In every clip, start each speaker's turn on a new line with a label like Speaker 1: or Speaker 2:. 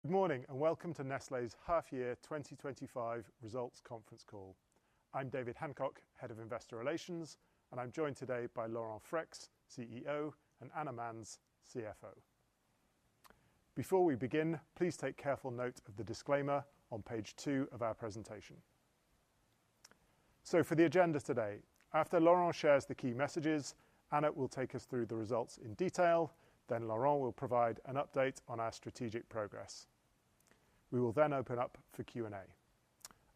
Speaker 1: Good morning and welcome to Nestle's half-year 2025 results conference call. I'm David Hancock, Head of Investor Relations, and I'm joined today by Laurent Freixe, CEO, and Anna Manz, CFO. Before we begin, please take careful note of the disclaimer on page 2 of our presentation. So for the agenda today, after Laurent shares the key messages, Anna will take us through the results in detail. Then Laurent will provide an update on our strategic progress. We will then open up for Q&A.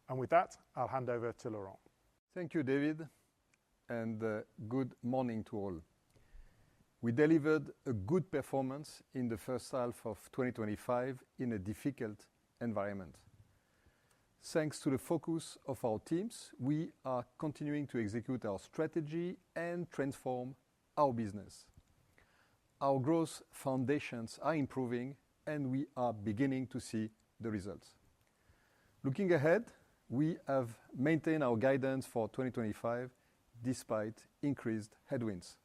Speaker 1: And with that, I'll hand over to Laurent.
Speaker 2: Thank you, David, and good morning to all. We delivered a good performance in the first half of 2025 in a difficult environment. Thanks to the focus of our teams, we are continuing to execute our strategy and transform our business. Our growth foundations are improving, and we are beginning to see the results. Looking ahead, we have maintained our guidance for 2025 despite increased headwinds,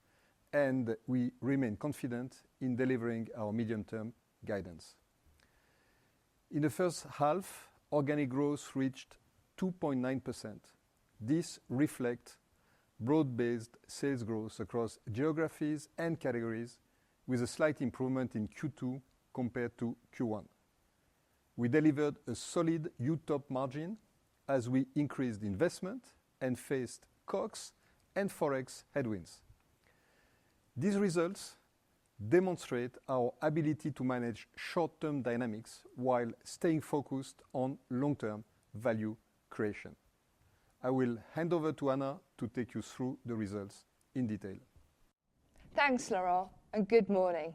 Speaker 2: and we remain confident in delivering our medium-term guidance. In the first half, organic growth reached 2.9%. This reflects broad-based sales growth across geographies and categories, with a slight improvement in Q2 compared to Q1. We delivered a solid UTOP margin as we increased investment and faced COGS and Forex headwinds. These results demonstrate our ability to manage short-term dynamics while staying focused on long-term value creation. I will hand over to Anna to take you through the results in detail.
Speaker 3: Thanks, Laurent, and good morning.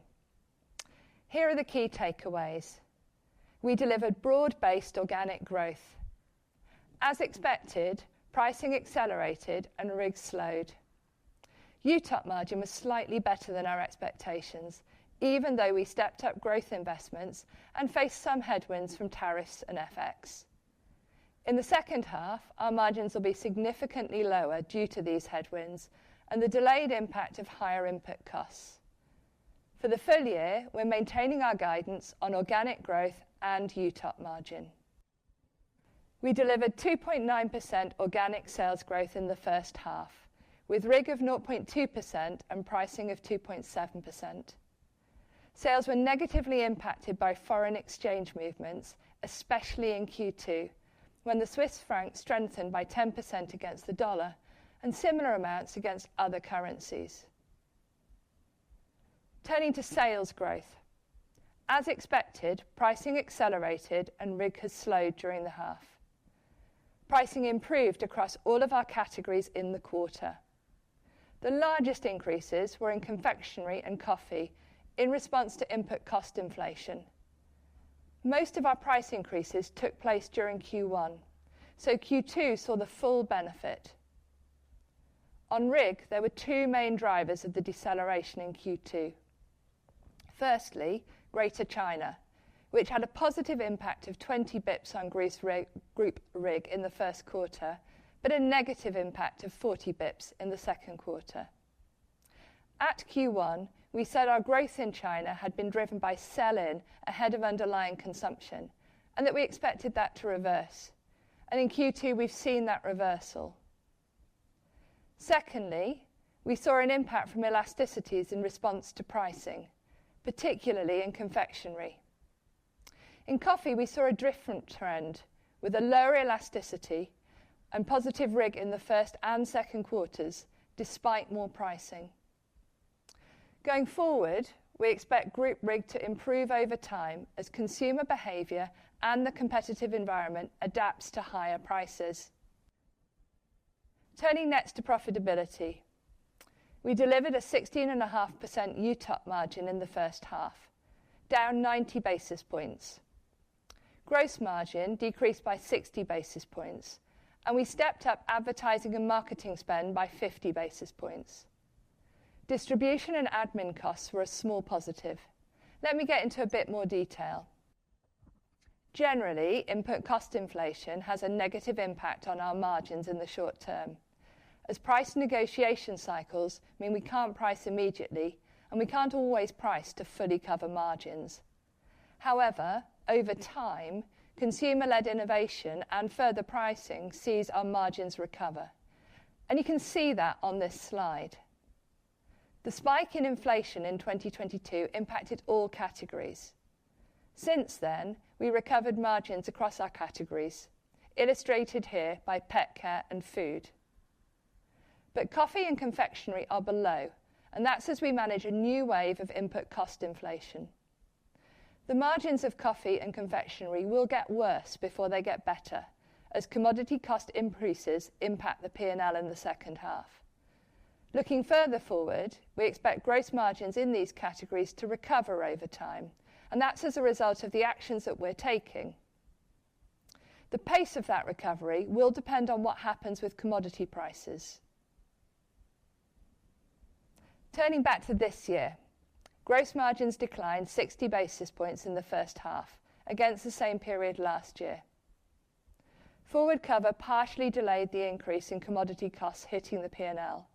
Speaker 3: Here are the key takeaways. We delivered broad-based organic growth. As expected, pricing accelerated and RIG slowed. UTOP margin was slightly better than our expectations, even though we stepped up growth investments and faced some headwinds from tariffs and FX. In the second half, our margins will be significantly lower due to these headwinds and the delayed impact of higher input costs. For the full year, we're maintaining our guidance on organic growth and UTOP margin. We delivered 2.9% organic sales growth in the first half, with RIG of 0.2% and pricing of 2.7%. Sales were negatively impacted by foreign exchange movements, especially in Q2, when the Swiss franc strengthened by 10% against the dollar and similar amounts against other currencies. Turning to sales growth. As expected, pricing accelerated and RIG has slowed during the half. Pricing improved across all of our categories in the quarter. The largest increases were in confectionery and coffee in response to input cost inflation. Most of our price increases took place during Q1, so Q2 saw the full benefit. On RIG, there were two main drivers of the deceleration in Q2. Firstly, Greater China, which had a positive impact of 20 bips on group RIG in the first quarter, but a negative impact of 40 bips in the second quarter. At Q1, we said our growth in China had been driven by sell-in ahead of underlying consumption, and that we expected that to reverse. And in Q2, we've seen that reversal. Secondly, we saw an impact from elasticities in response to pricing, particularly in confectionery. In coffee, we saw a different trend, with a lower elasticity and positive RIG in the first and second quarters, despite more pricing. Going forward, we expect group RIG to improve over time as consumer behaviour and the competitive environment adapts to higher prices. Turning next to profitability. We delivered a 16.5% UTOP margin in the first half, down 90 basis points. Gross margin decreased by 60 basis points, and we stepped up advertising and marketing spend by 50 basis points. Distribution and admin costs were a small positive. Let me get into a bit more detail. Generally, input cost inflation has a negative impact on our margins in the short term, as price negotiation cycles mean we can't price immediately and we can't always price to fully cover margins. However, over time, consumer-led innovation and further pricing sees our margins recover. And you can see that on this slide. The spike in inflation in 2022 impacted all categories. Since then, we recovered margins across our categories, illustrated here by pet care and food. But coffee and confectionery are below, and that's as we manage a new wave of input cost inflation. The margins of coffee and confectionery will get worse before they get better, as commodity cost increases impact the P&L in the second half. Looking further forward, we expect gross margins in these categories to recover over time, and that's as a result of the actions that we're taking. The pace of that recovery will depend on what happens with commodity prices. Turning back to this year, gross margins declined 60 basis points in the first half against the same period last year. Forward cover partially delayed the increase in commodity costs hitting the P&L,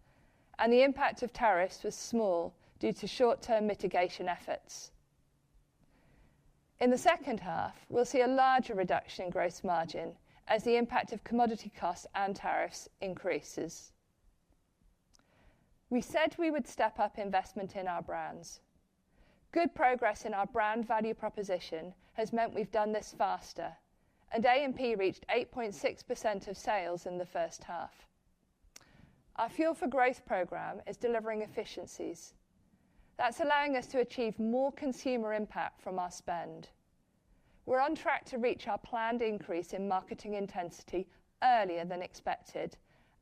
Speaker 3: and the impact of tariffs was small due to short-term mitigation efforts. In the second half, we'll see a larger reduction in gross margin as the impact of commodity costs and tariffs increases. We said we would step up investment in our brands. Good progress in our brand value proposition has meant we've done this faster, and A&P reached 8.6% of sales in the first half. Our Fuel for Growth programme is delivering efficiencies. That's allowing us to achieve more consumer impact from our spend. We're on track to reach our planned increase in marketing intensity earlier than expected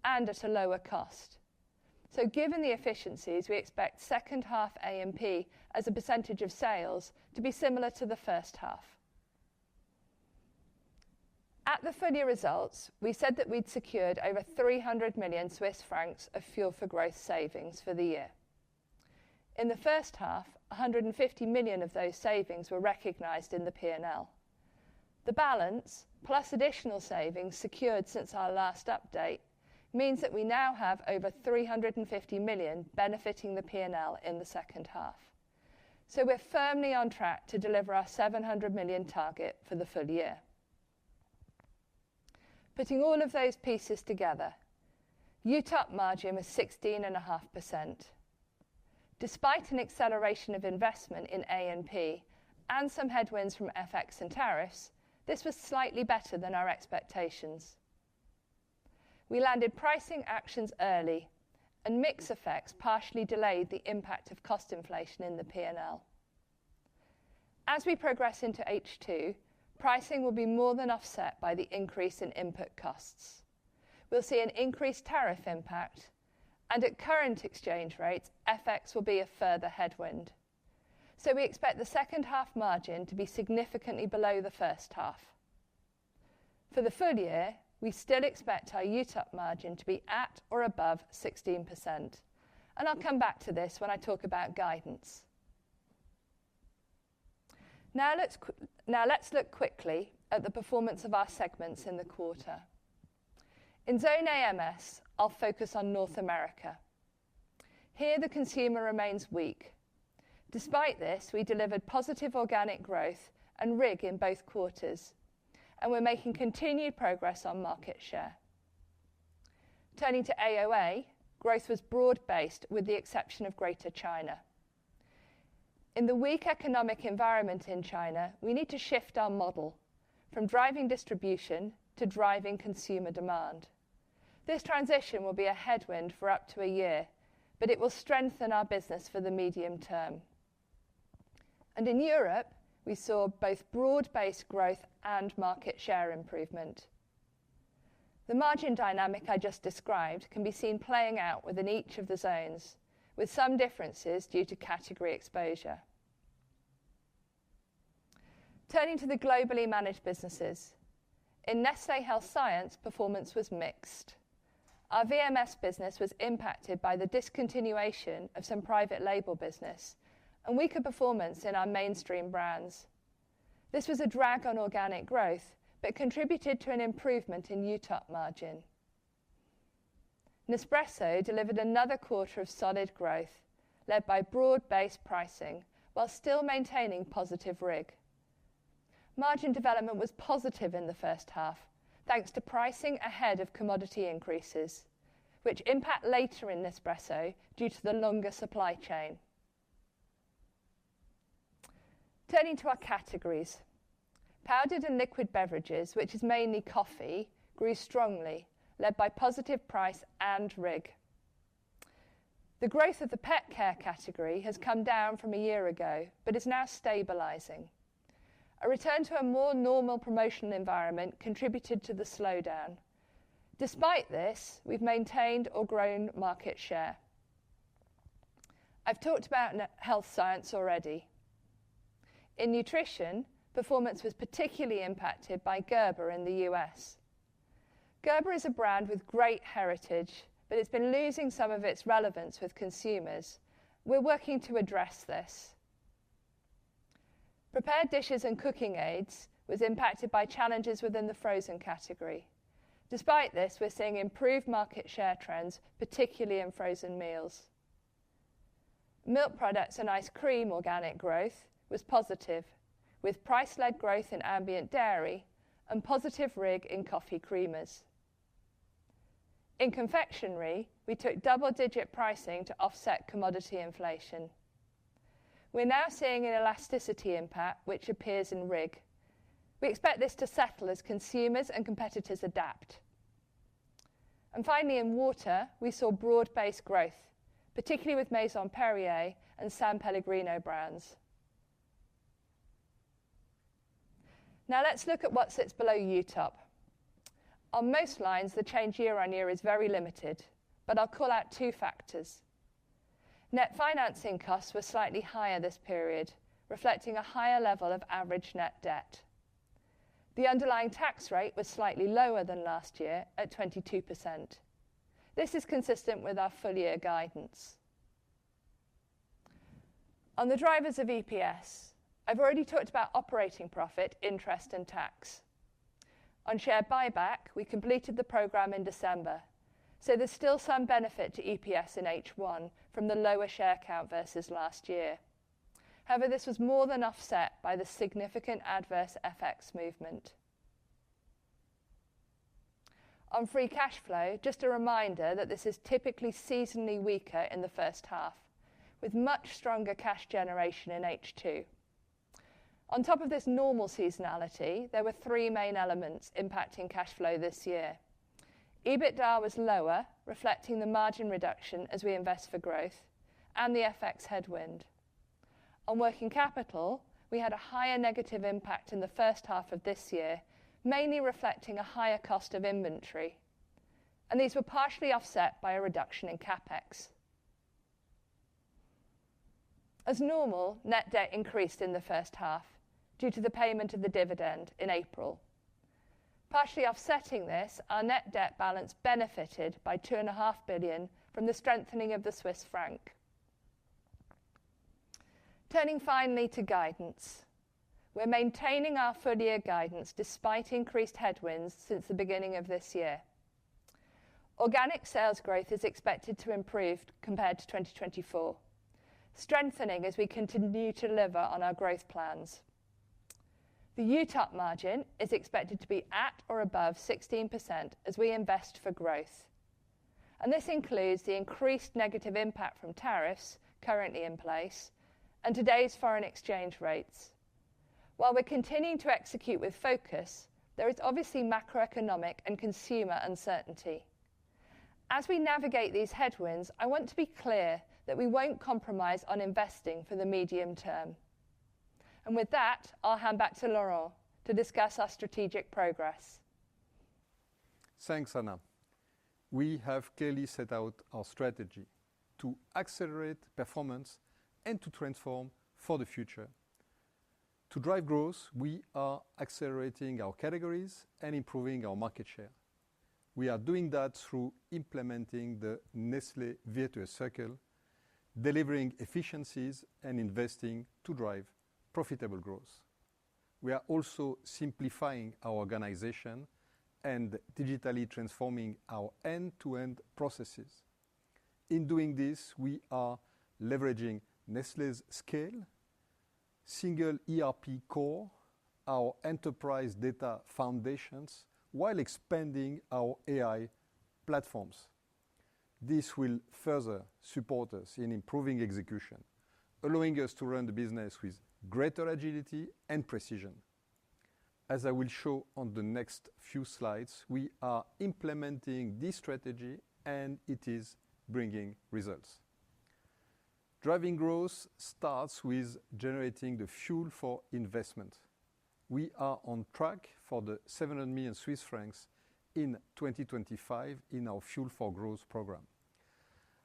Speaker 3: and at a lower cost. So given the efficiencies, we expect second half A&P as a percentage of sales to be similar to the first half. At the full year results, we said that we'd secured over 300 million Swiss francs of Fuel for Growth savings for the year. In the first half, 150 million of those savings were recognised in the P&L. The balance, plus additional savings secured since our last update, means that we now have over 350 million benefiting the P&L in the second half. So we're firmly on track to deliver our 700 million target for the full year. Putting all of those pieces together, UTOP margin was 16.5%. Despite an acceleration of investment in A&P and some headwinds from FX and tariffs, this was slightly better than our expectations. We landed pricing actions early, and mix effects partially delayed the impact of cost inflation in the P&L. As we progress into H2, pricing will be more than offset by the increase in input costs. We'll see an increased tariff impact, and at current exchange rates, FX will be a further headwind. So we expect the second half margin to be significantly below the first half. For the full year, we still expect our UTOP margin to be at or above 16%. And I'll come back to this when I talk about guidance. Now let's look quickly at the performance of our segments in the quarter. In Zone AMS, I'll focus on North America. Here the consumer remains weak. Despite this, we delivered positive organic growth and RIG in both quarters, and we're making continued progress on market share. Turning to AOA, growth was broad-based with the exception of Greater China. In the weak economic environment in China, we need to shift our model from driving distribution to driving consumer demand. This transition will be a headwind for up to a year, but it will strengthen our business for the medium term. And in Europe, we saw both broad-based growth and market share improvement. The margin dynamic I just described can be seen playing out within each of the zones, with some differences due to category exposure. Turning to the globally managed businesses, in Nestle Health Science, performance was mixed. Our VMS business was impacted by the discontinuation of some private label business and weaker performance in our mainstream brands. This was a drag on organic growth, but contributed to an improvement in UTOP margin. Nespresso delivered another quarter of solid growth, led by broad-based pricing, while still maintaining positive RIG. margin development was positive in the first half, thanks to pricing ahead of commodity increases, which impact later in Nespresso due to the longer supply chain. Turning to our categories. Powdered and liquid beverages, which is mainly coffee, grew strongly, led by positive price and RIG. The growth of the pet care category has come down from a year ago, but is now stabilising. A return to a more normal promotional environment contributed to the slowdown. Despite this, we've maintained or grown market share. I've talked about health science already. In nutrition, performance was particularly impacted by Gerber in the US. Gerber is a brand with great heritage, but it's been losing some of its relevance with consumers. We're working to address this. Prepared dishes and cooking aids was impacted by challenges within the frozen category. Despite this, we're seeing improved market share trends, particularly in frozen meals. Milk products and ice cream organic growth was positive, with price-led growth in ambient dairy and positive RIG in coffee creamers. In confectionery, we took double-digit pricing to offset commodity inflation. We're now seeing an elasticity impact, which appears in RIG. We expect this to settle as consumers and competitors adapt. And finally, in water, we saw broad-based growth, particularly with Maison Perrier and San Pellegrino brands. Now let's look at what sits below UTOP. On most lines, the change year on year is very limited, but I'll call out two factors. Net financing costs were slightly higher this period, reflecting a higher level of average net debt. The underlying tax rate was slightly lower than last year at 22%. This is consistent with our full-year guidance. On the drivers of EPS, I've already talked about operating profit, interest and tax. On share buyback, we completed the programme in December, so there's still some benefit to EPS in H1 from the lower share count versus last year. However, this was more than offset by the significant adverse FX movement. On free cash flow, just a reminder that this is typically seasonally weaker in the first half, with much stronger cash generation in H2. On top of this normal seasonality, there were three main elements impacting cash flow this year. EBITDA was lower, reflecting the margin reduction as we invest for growth, and the FX headwind. On working capital, we had a higher negative impact in the first half of this year, mainly reflecting a higher cost of inventory. And these were partially offset by a reduction in CapEx. As normal, net debt increased in the first half due to the payment of the dividend in April. Partially offsetting this, our net debt balance benefited by 2.5 billion from the strengthening of the Swiss franc. Turning finally to guidance. We're maintaining our full-year guidance despite increased headwinds since the beginning of this year. Organic sales growth is expected to improve compared to 2024, strengthening as we continue to deliver on our growth plans. The UTOP margin is expected to be at or above 16% as we invest for growth. And this includes the increased negative impact from tariffs currently in place and today's foreign exchange rates. While we're continuing to execute with focus, there is obviously macroeconomic and consumer uncertainty. As we navigate these headwinds, I want to be clear that we won't compromise on investing for the medium term. And with that, I'll hand back to Laurent to discuss our strategic progress.
Speaker 2: Thanks, Anna. We have clearly set out our strategy to accelerate performance and to transform for the future. To drive growth, we are accelerating our categories and improving our market share. We are doing that through implementing the Nestle Virtuous Circle, delivering efficiencies and investing to drive profitable growth. We are also simplifying our organization and digitally transforming our end-to-end processes. In doing this, we are leveraging Nestle's scale, single ERP core, our enterprise data foundations while expanding our AI platforms. This will further support us in improving execution, allowing us to run the business with greater agility and precision. As I will show on the next few slides, we are implementing this strategy and it is bringing results. Driving growth starts with generating the fuel for investment. We are on track for the 700 million Swiss francs in 2025 in our Fuel for Growth program.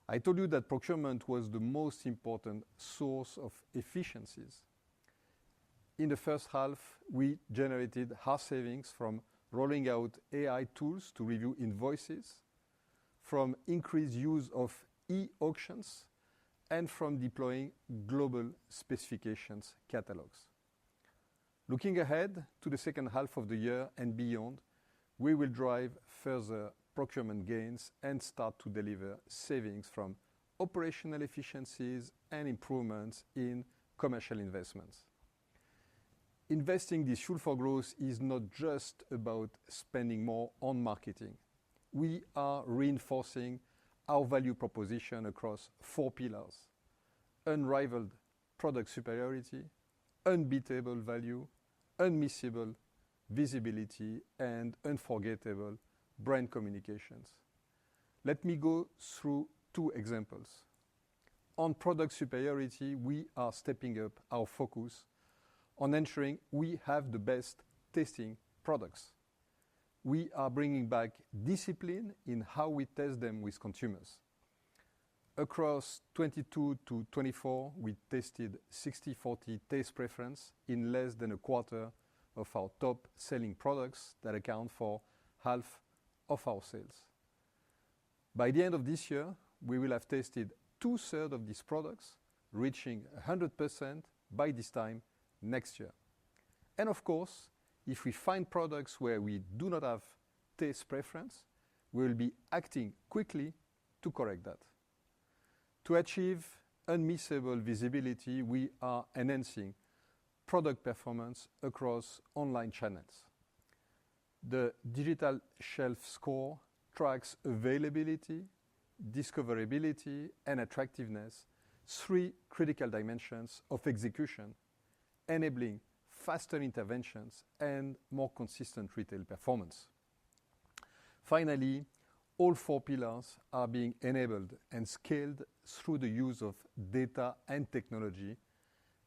Speaker 2: I told you that procurement was the most important source of efficiencies. In the first half, we generated hard savings from rolling out AI tools to review invoices, from increased use of e-auctions, and from deploying global specifications catalogs. Looking ahead to the second half of the year and beyond, we will drive further procurement gains and start to deliver savings from operational efficiencies and improvements in commercial investments. Investing this Fuel for Growth is not just about spending more on marketing. We are reinforcing our value proposition across 4 pillars: unrivaled product superiority, unbeatable value, unmissable visibility, and unforgettable brand communications. Let me go through 2 examples. On product superiority, we are stepping up our focus on ensuring we have the best tasting products. We are bringing back discipline in how we test them with consumers. Across 22 to 24, we tested 60-40 taste preference in less than a quarter of our top selling products that account for half of our sales. By the end of this year, we will have tasted 2/3 of these products, reaching 100% by this time next year. And of course, if we find products where we do not have taste preference, we will be acting quickly to correct that. To achieve unmissable visibility, we are enhancing product performance across online channels. The digital shelf score tracks availability, discoverability, and attractiveness, 3 critical dimensions of execution, enabling faster interventions and more consistent retail performance. Finally, all 4 pillars are being enabled and scaled through the use of data and technology,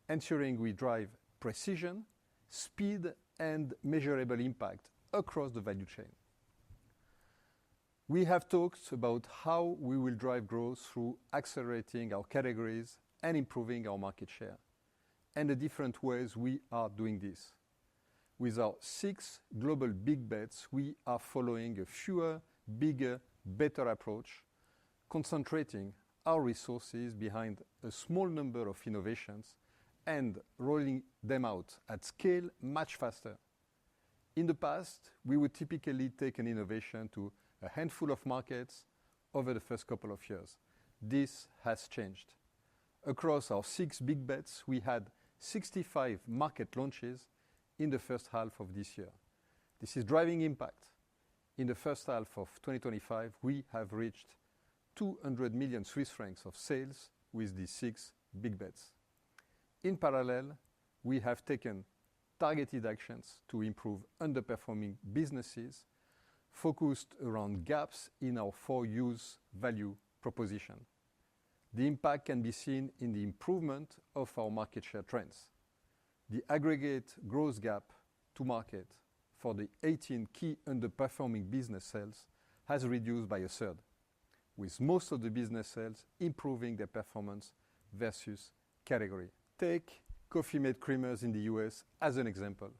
Speaker 2: ensuring we drive precision, speed, and measurable impact across the value chain. We have talked about how we will drive growth through accelerating our categories and improving our market share, and the different ways we are doing this. With our 6 global big bets, we are following a fewer, bigger, better approach, concentrating our resources behind a small number of innovations and rolling them out at scale much faster. In the past, we would typically take an innovation to a handful of markets over the first couple of years. This has changed. Across our 6 big bets, we had 65 market launches in the first half of this year. This is driving impact. In the first half of 2025, we have reached 200 million Swiss francs of sales with these 6 big bets. In parallel, we have taken targeted actions to improve underperforming businesses, focused around gaps in our 4Us value proposition. The impact can be seen in the improvement of our market share trends. The aggregate growth gap to market for the 18 key underperforming business sales has reduced by 1/3, with most of the business sales improving their performance versus category. Take Coffee-mate creamers in the US as an example.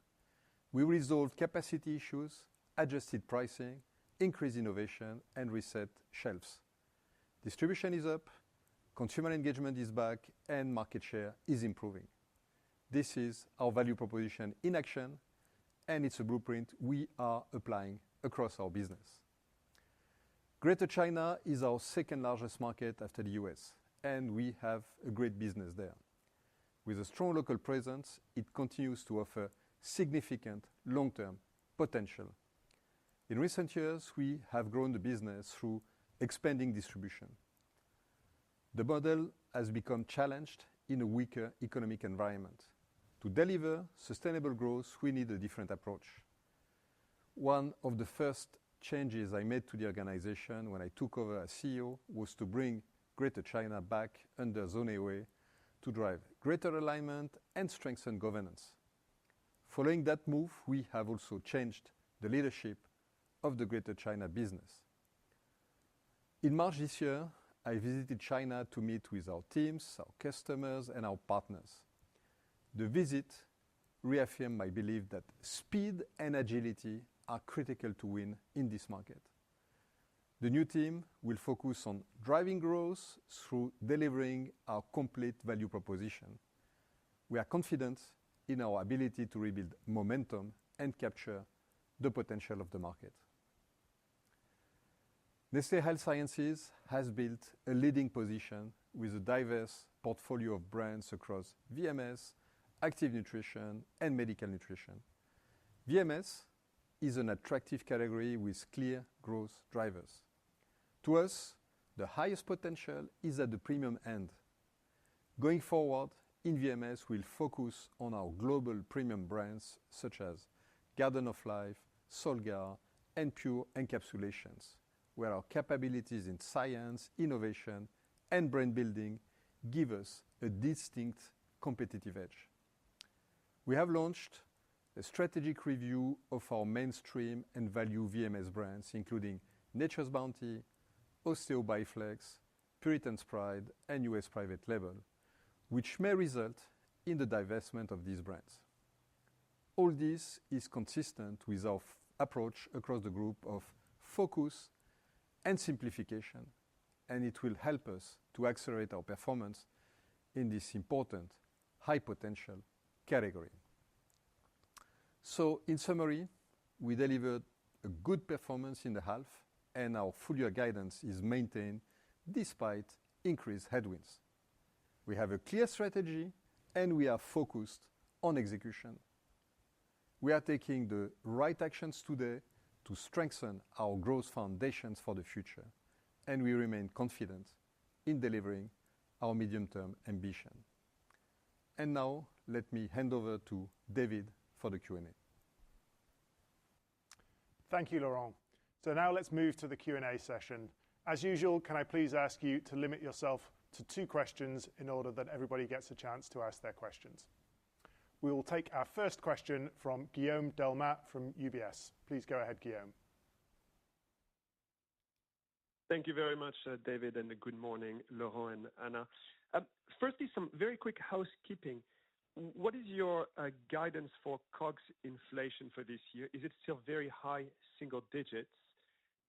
Speaker 2: We resolved capacity issues, adjusted pricing, increased innovation, and reset shelves. Distribution is up, consumer engagement is back, and market share is improving. This is our value proposition in action, and it's a blueprint we are applying across our business. Greater China is our second largest market after the US, and we have a great business there. With a strong local presence, it continues to offer significant long-term potential. In recent years, we have grown the business through expanding distribution. The model has become challenged in a weaker economic environment. To deliver sustainable growth, we need a different approach. One of the first changes I made to the organization when I took over as CEO was to bring Greater China back under Zone AOA to drive greater alignment and strengthen governance. Following that move, we have also changed the leadership of the Greater China business. In March this year, I visited China to meet with our teams, our customers, and our partners. The visit reaffirmed my belief that speed and agility are critical to win in this market. The new team will focus on driving growth through delivering our complete value proposition. We are confident in our ability to rebuild momentum and capture the potential of the market. Nestle Health Sciences has built a leading position with a diverse portfolio of brands across VMS, active nutrition, and medical nutrition. VMS is an attractive category with clear growth drivers. To us, the highest potential is at the premium end. Going forward, in VMS, we'll focus on our global premium brands such as Garden of Life, Solgar, and Pure Encapsulations, where our capabilities in science, innovation, and brand building give us a distinct competitive edge. We have launched a strategic review of our mainstream and value VMS brands, including Nature's Bounty, Osteo Biflex, Puritan's Pride, and US Private Label, which may result in the divestment of these brands. All this is consistent with our approach across the group of focus and simplification, and it will help us to accelerate our performance in this important, high-potential category. So, in summary, we delivered a good performance in the half, and our full-year guidance is maintained despite increased headwinds. We have a clear strategy, and we are focused on execution. We are taking the right actions today to strengthen our growth foundations for the future, and we remain confident in delivering our medium-term ambition. And now, let me hand over to David for the Q&A.
Speaker 1: Thank you, Laurent. So now let's move to the Q&A session. As usual, can I please ask you to limit yourself to 2 questions in order that everybody gets a chance to ask their questions. We will take our first question from Guillaume Delmas from UBS. Please go ahead, Guillaume.
Speaker 4: Thank you very much, David, and good morning, Laurent and Anna. Firstly, some very quick housekeeping. What is your guidance for COGS inflation for this year? Is it still very high single digits?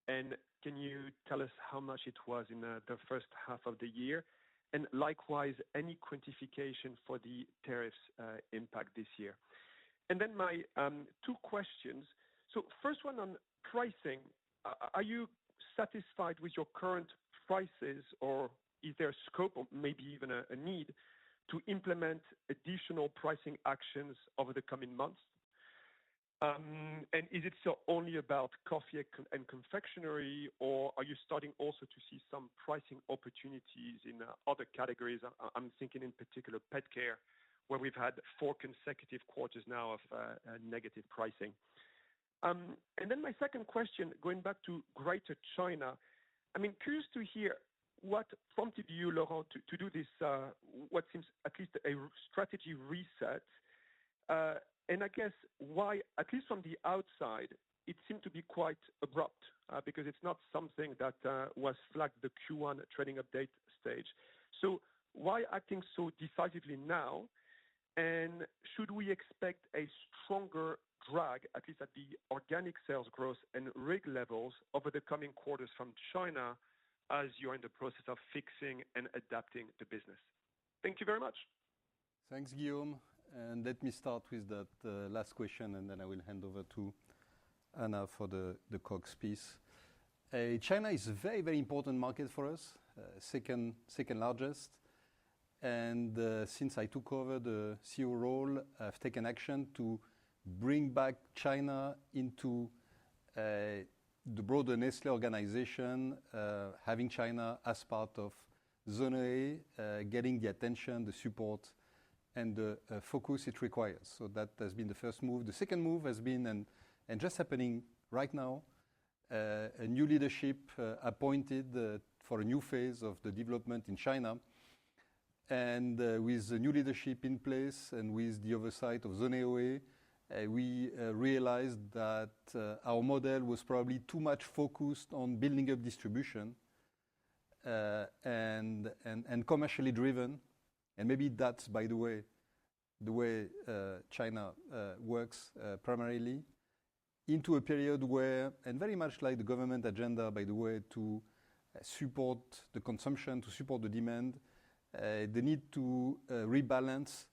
Speaker 4: And can you tell us how much it was in the first half of the year? And likewise, any quantification for the tariffs impact this year? And then my 2 questions. So first one on pricing. Are you satisfied with your current prices, or is there a scope or maybe even a need to implement additional pricing actions over the coming months? And is it still only about coffee and confectionery, or are you starting also to see some pricing opportunities in other categories? I'm thinking in particular pet care, where we've had 4 consecutive quarters now of negative pricing. And then my second question, going back to Greater China, I mean, curious to hear what prompted you, Laurent, to do this, what seems at least a strategy reset. And I guess why, at least from the outside, it seemed to be quite abrupt, because it's not something that was flagged the Q1 trading update stage. So why acting so decisively now? And should we expect a stronger drag, at least at the organic sales growth and RIG levels, over the coming quarters from China as you're in the process of fixing and adapting the business? Thank you very much.
Speaker 2: Thanks, Guillaume. And let me start with that last question, and then I will hand over to Anna for the COGS piece. China is a very, very important market for us, second largest. And since I took over the CEO role, I've taken action to bring back China into the broader Nestle organization, having China as part of Zone A, getting the attention, the support, and the focus it requires. So that has been the first move. The second move has been, and just happening right now, a new leadership appointed for a new phase of the development in China. And with the new leadership in place and with the oversight of Zone OA, we realized that our model was probably too much focused on building up distribution and commercially driven. And maybe that's, by the way China works primarily, into a period where, and very much like the government agenda, by the way, to support the consumption, to support the demand, they need to rebalance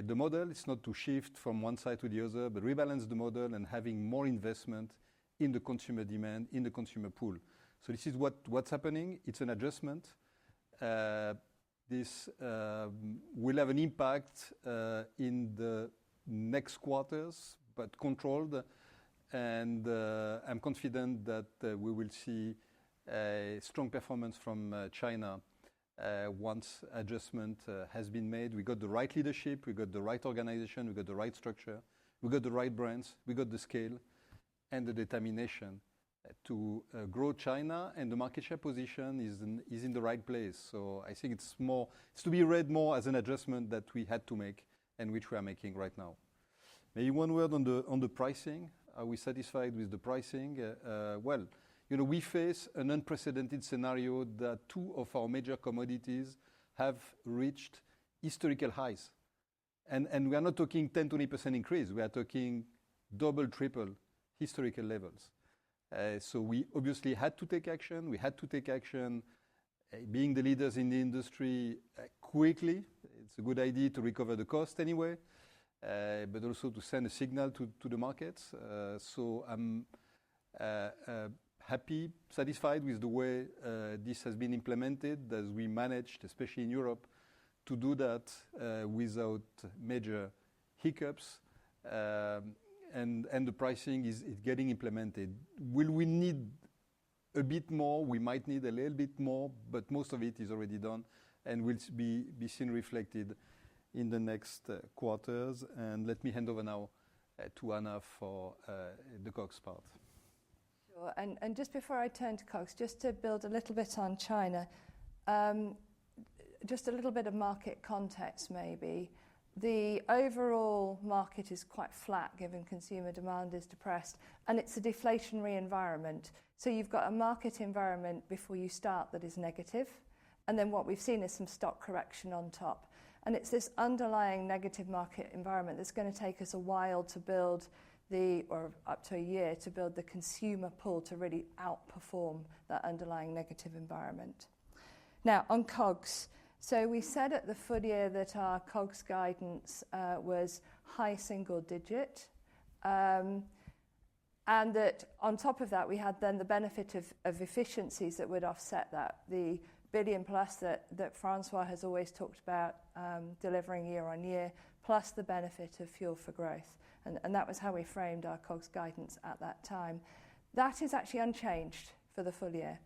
Speaker 2: the model. It's not to shift from one side to the other, but rebalance the model and having more investment in the consumer demand, in the consumer pool. So this is what's happening. It's an adjustment. This will have an impact in the next quarters, but controlled. And I'm confident that we will see a strong performance from China once adjustment has been made. We got the right leadership, we got the right organization, we got the right structure, we got the right brands, we got the scale and the determination to grow China, and the market share position is in the right place. So I think it's to be read more as an adjustment that we had to make and which we are making right now. Maybe one word on the pricing. Are we satisfied with the pricing? Well, we face an unprecedented scenario that two of our major commodities have reached historical highs. And we are not talking 10-20% increase. We are talking double, triple historical levels. So we obviously had to take action. We had to take action being the leaders in the industry quickly. It's a good idea to recover the cost anyway, but also to send a signal to the markets. So I'm happy, satisfied with the way this has been implemented, as we managed, especially in Europe, to do that without major hiccups. And the pricing is getting implemented. Will we need a bit more? We might need a little bit more, but most of it is already done and will be seen reflected in the next quarters. And let me hand over now to Anna for the COGS part.
Speaker 3: Sure. And just before I turn to COGS, just to build a little bit on China, just a little bit of market context maybe. The overall market is quite flat given consumer demand is depressed, and it's a deflationary environment. So you've got a market environment before you start that is negative, and then what we've seen is some stock correction on top. And it's this underlying negative market environment that's going to take us a while to build or up to a year to build the consumer pull to really outperform that underlying negative environment. Now, on COGS. So we said at the full year that our COGS guidance was high single digit, and that on top of that we had then the benefit of efficiencies that would offset that, the billion plus that Francois has always talked about delivering year on year, plus the benefit of Fuel for Growth. And that was how we framed our COGS guidance at that time. That is actually unchanged for the full year.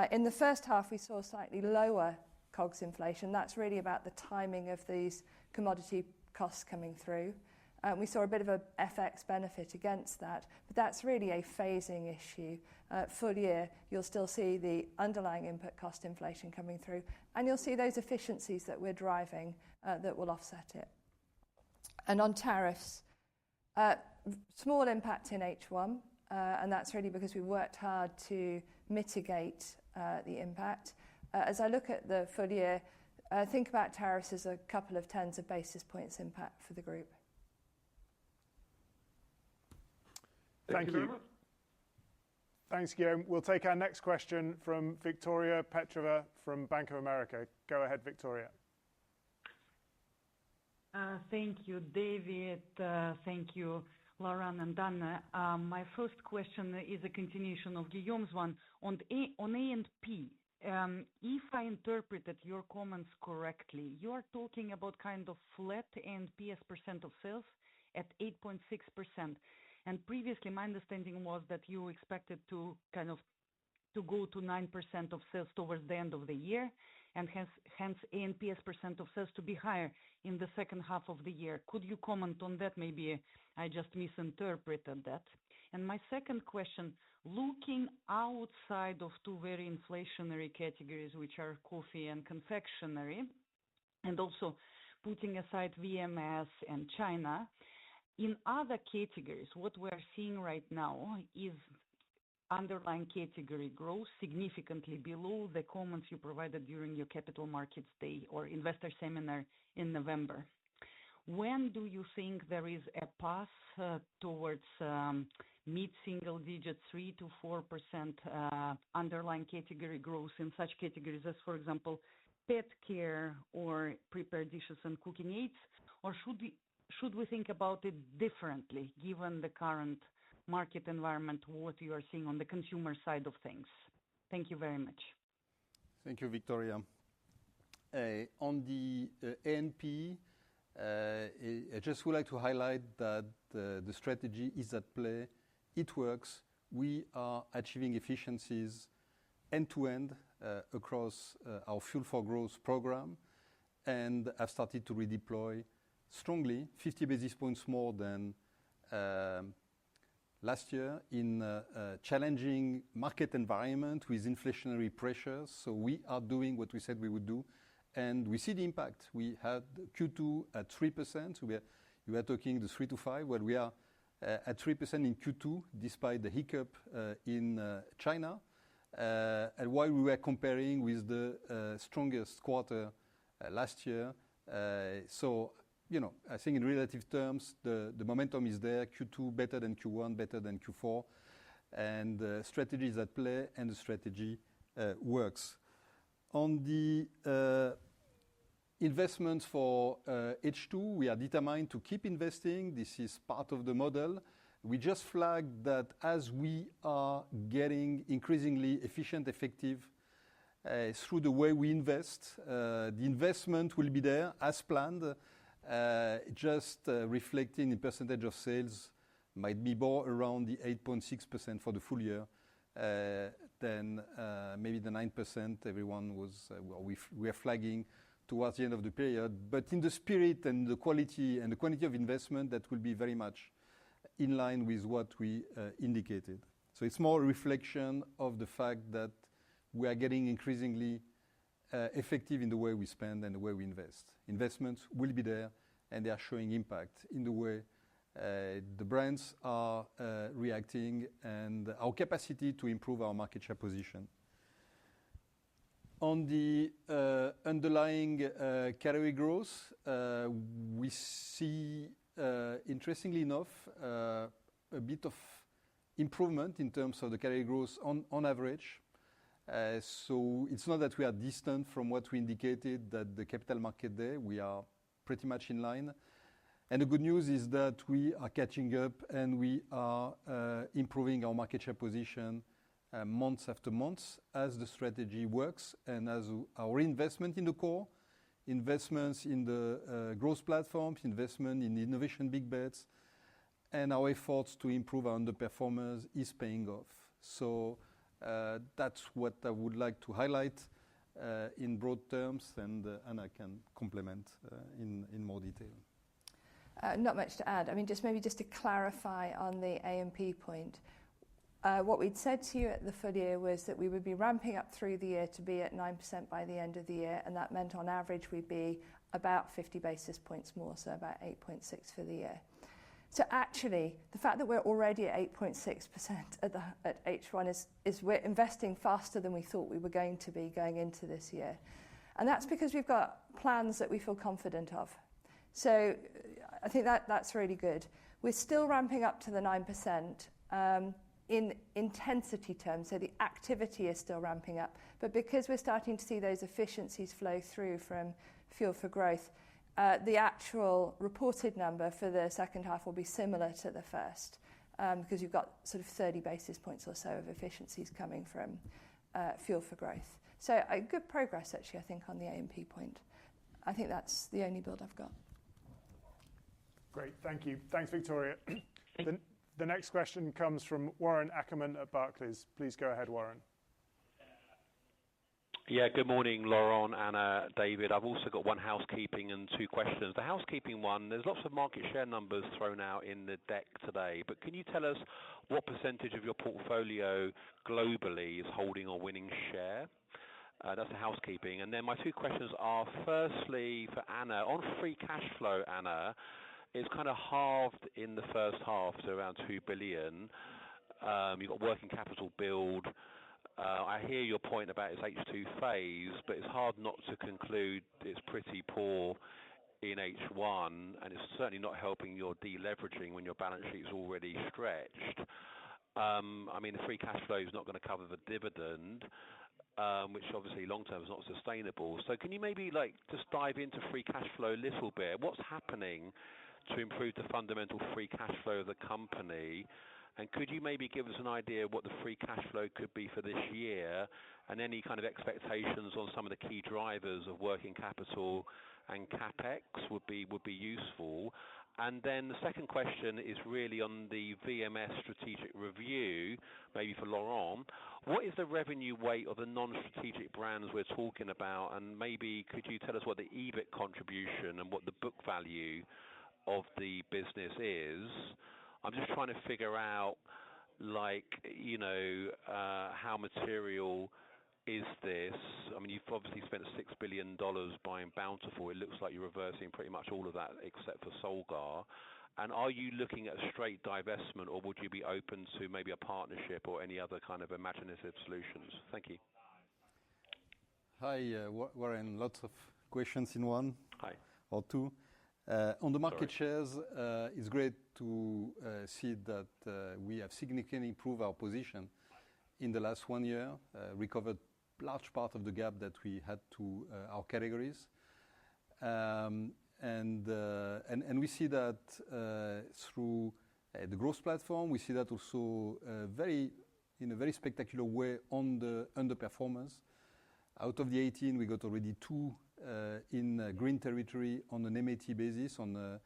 Speaker 3: In the first half we saw slightly lower COGS inflation. That's really about the timing of these commodity costs coming through. We saw a bit of a FX benefit against that, but that's really a phasing issue. Full year, you'll still see the underlying input cost inflation coming through, and you'll see those efficiencies that we're driving that will offset it. And on tariffs, small impact in H1, and that's really because we worked hard to mitigate the impact. As I look at the full year, think about tariffs as a couple of tens of basis points impact for the group.
Speaker 1: Thank you very much. Thanks, Guillaume. We'll take our next question from Victoria Petrova from Bank of America. Go ahead, Victoria.
Speaker 5: Thank you, David. Thank you, Laurent and Anna. My first question is a continuation of Guillaume's one on A&P. If I interpreted your comments correctly, you are talking about kind of flat A&P as % of sales, at 8.6%. And previously, my understanding was that you expected to go to 9% of sales towards the end of the year, and hence A&P as percent of sales to be higher in the second half of the year. Could you comment on that? Maybe I just misinterpreted that. And my second question, looking outside of two very inflationary categories, which are coffee and confectionery, and also putting aside VMS and China, in other categories, what we're seeing right now is underlying category growth significantly below the comments you provided during your Capital Markets Day or investor seminar in November. When do you think there is a path towards mid-single digit 3 to 4% underlying category growth in such categories as, for example, pet care or prepared dishes and cooking aids? Or should we think about it differently given the current market environment, what you are seeing on the consumer side of things? Thank you very much.
Speaker 2: Thank you, Victoria. On the A&P, I just would like to highlight that the strategy is at play. It works. We are achieving efficiencies end-to-end across our Fuel for Growth program, and have started to redeploy strongly, 50 basis points more than last year in a challenging market environment with inflationary pressures. So we are doing what we said we would do, and we see the impact. We had Q2 at 3%. So we were talking the 3 to 5. Well, we are at 3% in Q2, despite the hiccup in China, and while we were comparing with the strongest quarter last year. So, I think in relative terms, the momentum is there. Q2 better than Q1, better than Q4. And the strategy is at play, and the strategy works. On the investments for H2, we are determined to keep investing. This is part of the model. We just flagged that as we are getting increasingly efficient, effective through the way we invest, the investment will be there as planned. Just reflecting in percentage of sales might be more around the 8.6% for the full year than maybe the 9% everyone was, we are flagging towards the end of the period. But in the spirit and the quality and the quantity of investment, that will be very much in line with what we indicated. So it's more a reflection of the fact that we are getting increasingly effective in the way we spend and the way we invest. Investments will be there, and they are showing impact in the way the brands are reacting and our capacity to improve our market share position. On the underlying category growth, we see, interestingly enough, a bit of improvement in terms of the category growth on average. So it's not that we are distant from what we indicated at the Capital Market Day. We are pretty much in line. And the good news is that we are catching up, and we are improving our market share position months after months as the strategy works, and as our investment in the core, investments in the growth platforms, investment in innovation big bets, and our efforts to improve our underperformers is paying off. So that's what I would like to highlight in broad terms, and I can complement in more detail.
Speaker 3: Not much to add. I mean, maybe just to clarify on the A&P point. What we'd said to you at the full year was that we would be ramping up through the year to be at 9% by the end of the year, and that meant on average we'd be about 50 basis points more, so about 8.6 for the year. So actually, the fact that we're already at 8.6% at H1 is we're investing faster than we thought we were going to be going into this year. And that's because we've got plans that we feel confident of. So I think that's really good. We're still ramping up to the 9% in intensity terms, so the activity is still ramping up. But because we're starting to see those efficiencies flow through from Fuel for Growth, the actual reported number for the second half will be similar to the first, because you've got sort of 30 basis points or so of efficiencies coming from Fuel for Growth. So good progress, actually, I think, on the A&P point. I think that's the only build I've got.
Speaker 1: Great, thank you. Thanks, Victoria. The next question comes from Warren Ackerman at Barclays. Please go ahead, Warren.
Speaker 6: Yeah, good morning, Laurent, Anna, David. I've also got one housekeeping and two questions. The housekeeping one, there's lots of market share numbers thrown out in the deck today, but can you tell us what percentage of your portfolio globally is holding or winning share? That's the housekeeping. And then my two questions are, firstly, for Anna, on free cash flow, Anna, it's kind of halved in the first half to around 2 billion. You've got working capital build. I hear your point about its H2 phase, but it's hard not to conclude it's pretty poor in H1, and it's certainly not helping your deleveraging when your balance sheet is already stretched. I mean, the free cash flow is not going to cover the dividend, which obviously long term is not sustainable. So can you maybe just dive into free cash flow a little bit? What's happening to improve the fundamental free cash flow of the company? And could you maybe give us an idea of what the free cash flow could be for this year, and any kind of expectations on some of the key drivers of working capital and capex would be useful. And then the second question is really on the VMS strategic review, maybe for Laurent. What is the revenue weight of the non-strategic brands we're talking about? And maybe could you tell us what the EBIT contribution and what the book value of the business is? I'm just trying to figure out, how material is this? I mean, you've obviously spent $6 billion buying Bountiful. It looks like you're reversing pretty much all of that except for Solgar. And are you looking at straight divestment, or would you be open to maybe a partnership or any other kind of imaginative solutions? Thank you.
Speaker 2: Hi, Warren. Lots of questions in one.
Speaker 6: Hi.
Speaker 2: Or two. On the market shares, it's great to see that we have significantly improved our position in the last 1 year, recovered large part of the gap that we had to our categories. And we see that through the growth platform. We see that also in a very spectacular way on the underperformers. Out of the 18, we got already 2 in green territory on an MAT basis, on a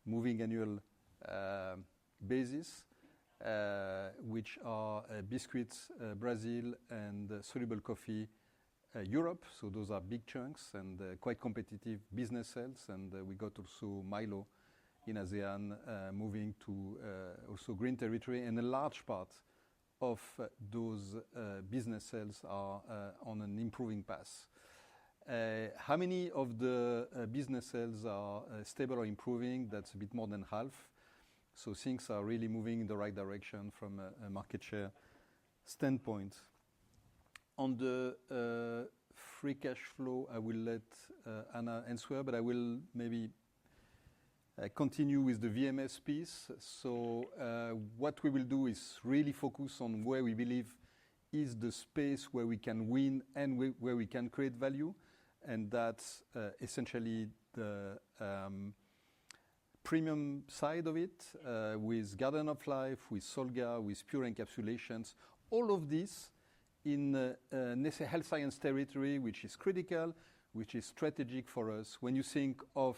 Speaker 2: moving annual basis, which are biscuits Brazil and soluble coffee Europe. So those are big chunks and quite competitive business sales. And we got also Milo in ASEAN moving to also green territory. And a large part of those business sales are on an improving path. How many of the business sales are stable or improving? That's a bit more than half. So things are really moving in the right direction from a market share standpoint. On the free cash flow, I will let Anna answer, but I will maybe continue with the VMS piece. So what we will do is really focus on where we believe is the space where we can win and where we can create value. And that's essentially the premium side of it, with Garden of Life, with Solgar, with pure encapsulations. All of this in Nestle Health Science territory, which is critical, which is strategic for us. When you think of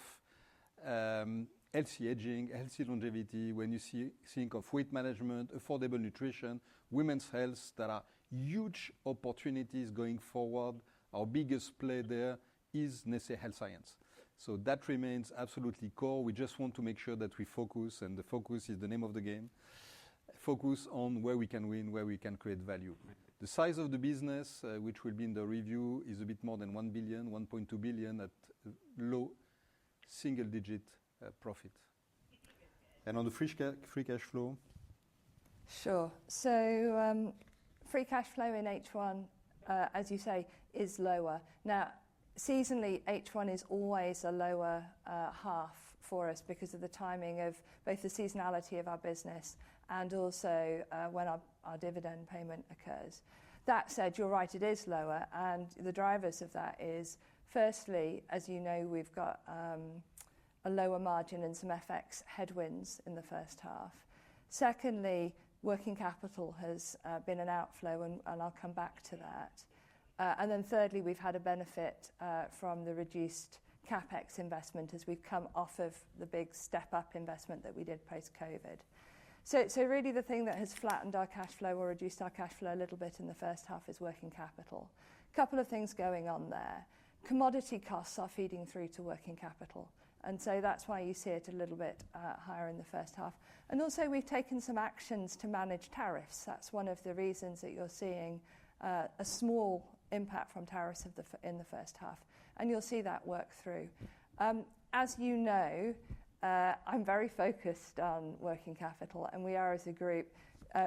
Speaker 2: healthy aging, healthy longevity, when you think of weight management, affordable nutrition, women's health, there are huge opportunities going forward. Our biggest play there is Nestle Health Science. So that remains absolutely core. We just want to make sure that we focus, and the focus is the name of the game. Focus on where we can win, where we can create value. The size of the business, which will be in the review, is a bit more than 1 billion, 1.2 billion at low single-digit profit. And on the free cash flow?
Speaker 3: Sure. So free cash flow in H1, as you say, is lower. Now, seasonally, H1 is always a lower half for us because of the timing of both the seasonality of our business and also when our dividend payment occurs. That said, you're right, it is lower, and the drivers of that is, firstly, as you know, we've got a lower margin and some FX headwinds in the first half. Secondly, working capital has been an outflow, and I'll come back to that. And then thirdly, we've had a benefit from the reduced CapEx investment as we've come off of the big step-up investment that we did post-COVID. So really the thing that has flattened our cash flow or reduced our cash flow a little bit in the first half is working capital. A couple of things going on there. Commodity costs are feeding through to working capital, and so that's why you see it a little bit higher in the first half. And also we've taken some actions to manage tariffs. That's one of the reasons that you're seeing a small impact from tariffs in the first half, and you'll see that work through. As you know, I'm very focused on working capital, and we are as a group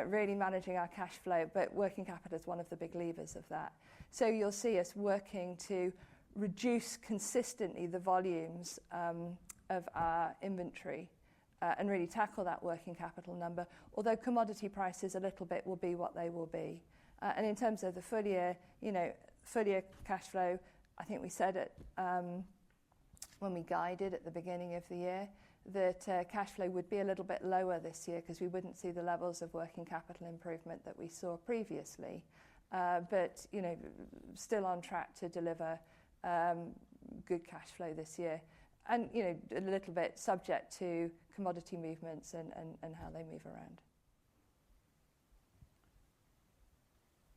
Speaker 3: really managing our cash flow, but working capital is one of the big levers of that. So you'll see us working to reduce consistently the volumes of our inventory and really tackle that working capital number, although commodity prices a little bit will be what they will be. And in terms of the full year cash flow, I think we said it when we guided at the beginning of the year that cash flow would be a little bit lower this year because we wouldn't see the levels of working capital improvement that we saw previously. But still on track to deliver good cash flow this year, and a little bit subject to commodity movements and how they move around.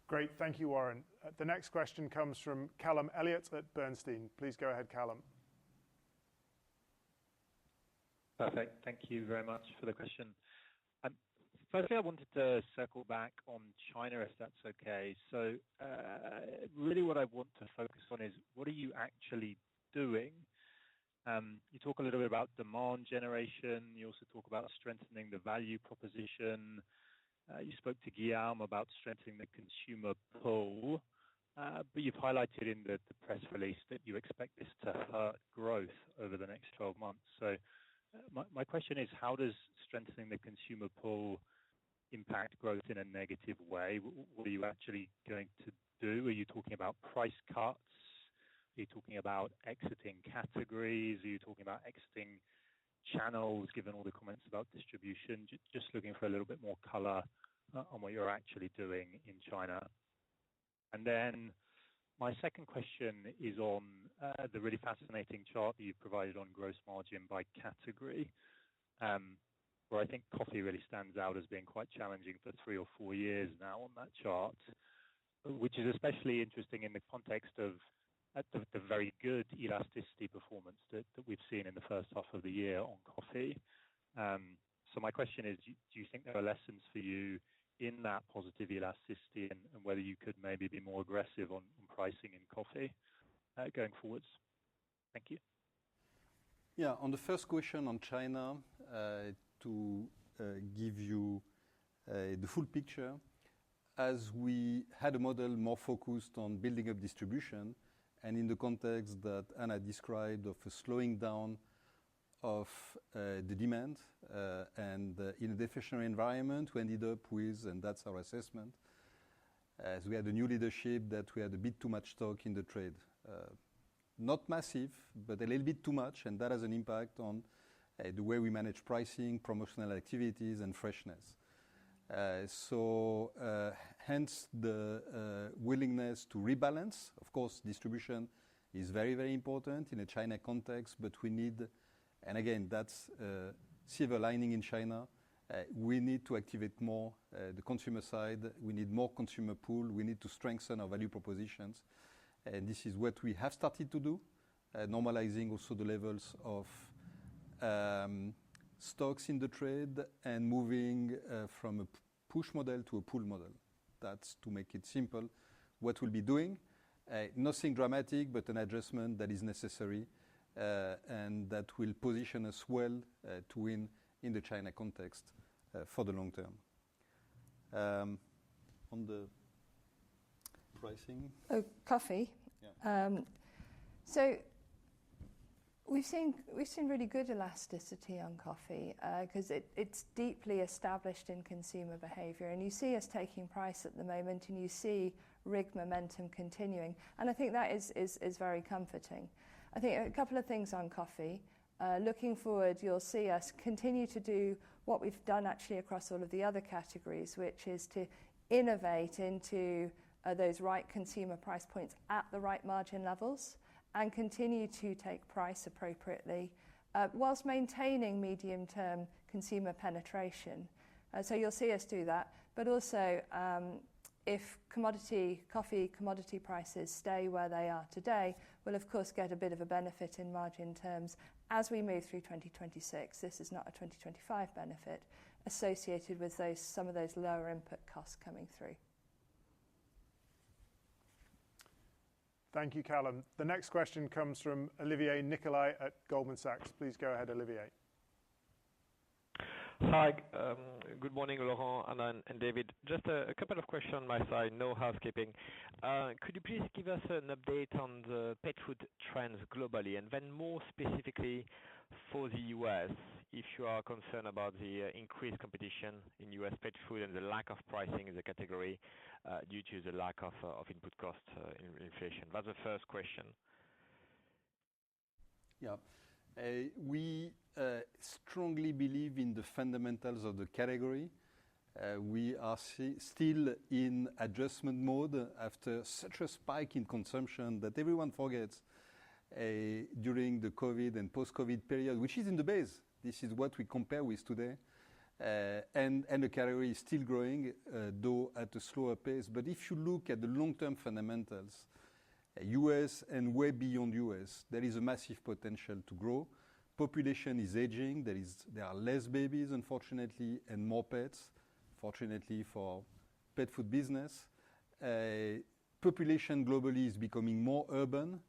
Speaker 1: Great, thank you, Warren. The next question comes from Callum Elliott at Bernstein. Please go ahead, Callum.
Speaker 7: Perfect. Thank you very much for the question. Firstly, I wanted to circle back on China, if that's okay. So really what I want to focus on is what are you actually doing? You talk a little bit about demand generation. You also talk about strengthening the value proposition. You spoke to Guillaume about strengthening the consumer pull, but you've highlighted in the press release that you expect this to hurt growth over the next 12 months. So my question is, how does strengthening the consumer pull impact growth in a negative way? What are you actually going to do? Are you talking about price cuts? Are you talking about exiting categories? Are you talking about exiting channels, given all the comments about distribution? Just looking for a little bit more color on what you're actually doing in China. And then my second question is on the really fascinating chart that you've provided on gross margin by category, where I think coffee really stands out as being quite challenging for 3 or 4 years now on that chart, which is especially interesting in the context of the very good elasticity performance that we've seen in the first half of the year on coffee. So my question is, do you think there are lessons for you in that positive elasticity and whether you could maybe be more aggressive on pricing in coffee going forwards? Thank you.
Speaker 2: Yeah, on the first question on China, to give you the full picture, as we had a model more focused on building up distribution, and in the context that Anna described of a slowing down of the demand and in a deflationary environment, we ended up with, and that's our assessment, as we had a new leadership, that we had a bit too much stock in the trade. Not massive, but a little bit too much, and that has an impact on the way we manage pricing, promotional activities, and freshness. Hence the willingness to rebalance. Of course, distribution is very, very important in a China context, but we need, and again, that's a silver lining in China, we need to activate more the consumer side. We need more consumer pull. We need to strengthen our value propositions. And this is what we have started to do, normalizing also the levels of stocks in the trade and moving from a push model to a pull model. That's to make it simple. What we'll be doing, nothing dramatic, but an adjustment that is necessary and that will position us well to win in the China context for the long term. On the pricing?
Speaker 3: Oh, coffee.
Speaker 2: Yeah.
Speaker 3: So we've seen really good elasticity on coffee because it's deeply established in consumer behaviour, and you see us taking price at the moment, and you see RIG momentum continuing, and I think that is very comforting. I think a couple of things on coffee. Looking forward, you'll see us continue to do what we've done actually across all of the other categories, which is to innovate into those right consumer price points at the right margin levels, and continue to take price appropriately whilst maintaining medium-term consumer penetration. So you'll see us do that, but also if coffee commodity prices stay where they are today, we'll of course get a bit of a benefit in margin terms as we move through 2026. This is not a 2025 benefit associated with some of those lower input costs coming through.
Speaker 1: Thank you, Callum. The next question comes from Olivier Nicolai at Goldman Sachs. Please go ahead, Olivier.
Speaker 8: Hi, good morning, Laurent, Anna, and David. Just a couple of questions on my side, no housekeeping. Could you please give us an update on the pet food trends globally, and then more specifically for the US, if you are concerned about the increased competition in US pet food and the lack of pricing in the category due to the lack of input cost inflation? That's the first question.
Speaker 2: Yeah. We strongly believe in the fundamentals of the category. We are still in adjustment mode after such a spike in consumption that everyone forgets during the COVID and post-COVID period, which is in the base. This is what we compare with today. And the category is still growing, though at a slower pace. But if you look at the long-term fundamentals, US and way beyond US, there is a massive potential to grow. Population is aging. There are less babies, unfortunately, and more pets, fortunately for pet food business. Population globally is becoming more urban,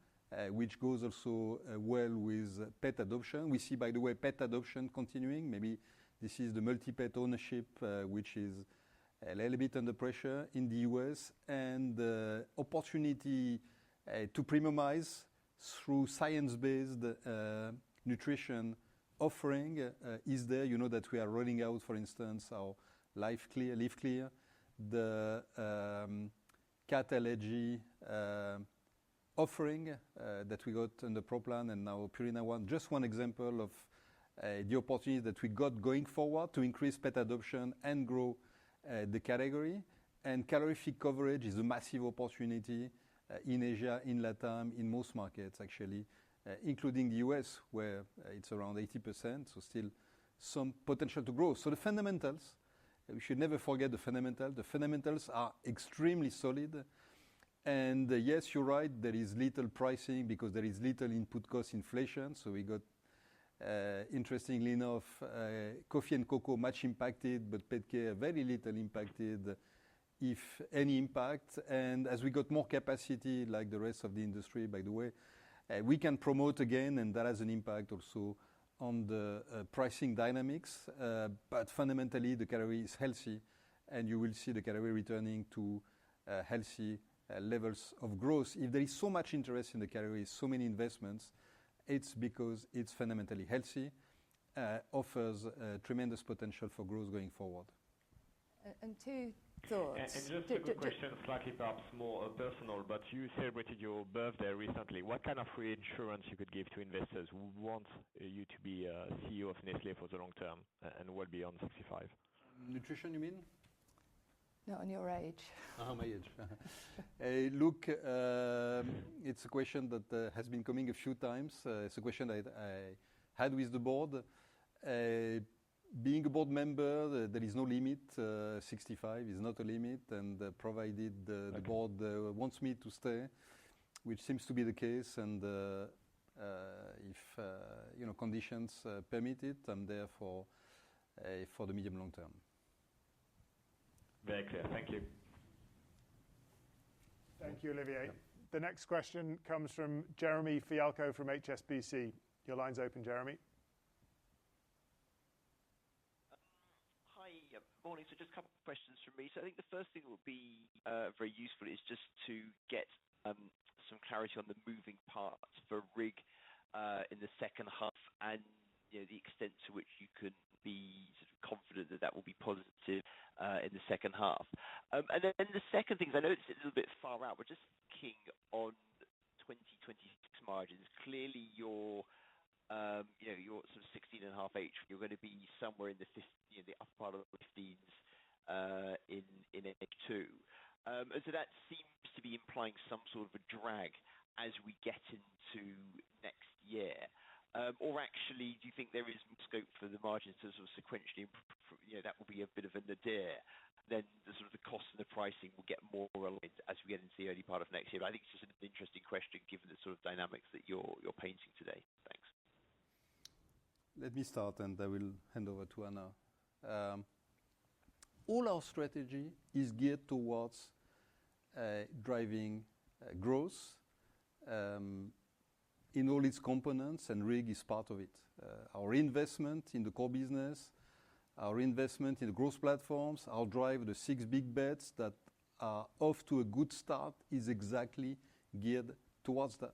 Speaker 2: which goes also well with pet adoption. We see, by the way, pet adoption continuing. Maybe this is the multi-pet ownership, which is a little bit under pressure in the US, and the opportunity to premiumize through science-based nutrition offering is there. You know that we are rolling out, for instance, our Live Clear, the cat allergy offering that we got on the Pro Plan and now Purina One. Just one example of the opportunity that we got going forward to increase pet adoption and grow the category. And calorific coverage is a massive opportunity in Asia, in LATAM, in most markets actually, including the US, where it's around 80%, so still some potential to grow. So the fundamentals, we should never forget the fundamentals. The fundamentals are extremely solid. And yes, you're right, there is little pricing because there is little input cost inflation. So we got, interestingly enough, coffee and cocoa much impacted, but pet care very little impacted, if any impact. And as we got more capacity, like the rest of the industry, by the way, we can promote again, and that has an impact also on the pricing dynamics. But fundamentally, the category is healthy, and you will see the category returning to healthy levels of growth. If there is so much interest in the category, so many investments, it's because it's fundamentally healthy, offers tremendous potential for growth going forward.
Speaker 3: And two thoughts.
Speaker 8: And just a quick question, slightly perhaps more personal, but you celebrated your birthday recently. What kind of reinsurance you could give to investors who want you to be CEO of Nestle for the long term and well beyond 65?
Speaker 2: Nutrition, you mean?
Speaker 3: Not on your age.
Speaker 2: My age. Look, it's a question that has been coming a few times. It's a question that I had with the board. Being a board member, there is no limit. 65 is not a limit, and provided the board wants me to stay, which seems to be the case, and if conditions permit it, I'm there for the medium long term.
Speaker 8: Very clear. Thank you.
Speaker 1: Thank you, Olivier. Yep. The next question comes from Jeremy Fialko from HSBC. Your line's open, Jeremy.
Speaker 9: Hi, morning. So just a couple of questions from me. So I think the first thing that would be very useful is just to get some clarity on the moving parts for RIG in the second half, and the extent to which you can be sort of confident that that will be positive in the second half. And then the second thing is, I know it's a little bit far out, but just thinking on 2026 margins, clearly your sort of 16.5 H, you're going to be somewhere in the upper part of the 15s in H2. And so that seems to be implying some sort of a drag as we get into next year? Or actually, do you think there is scope for the margins to sort of sequentially improve? That will be a bit of a nadir. Then the sort of the cost and the pricing will get more aligned as we get into the early part of next year. But I think it's just an interesting question given the sort of dynamics that you're painting today. Thanks.
Speaker 2: Let me start, and I will hand over to Anna. All our strategy is geared towards driving growth in all its components, and RIG is part of it. Our investment in the core business, our investment in the growth platforms, our drive, the 6 big bets that are off to a good start is exactly geared towards that.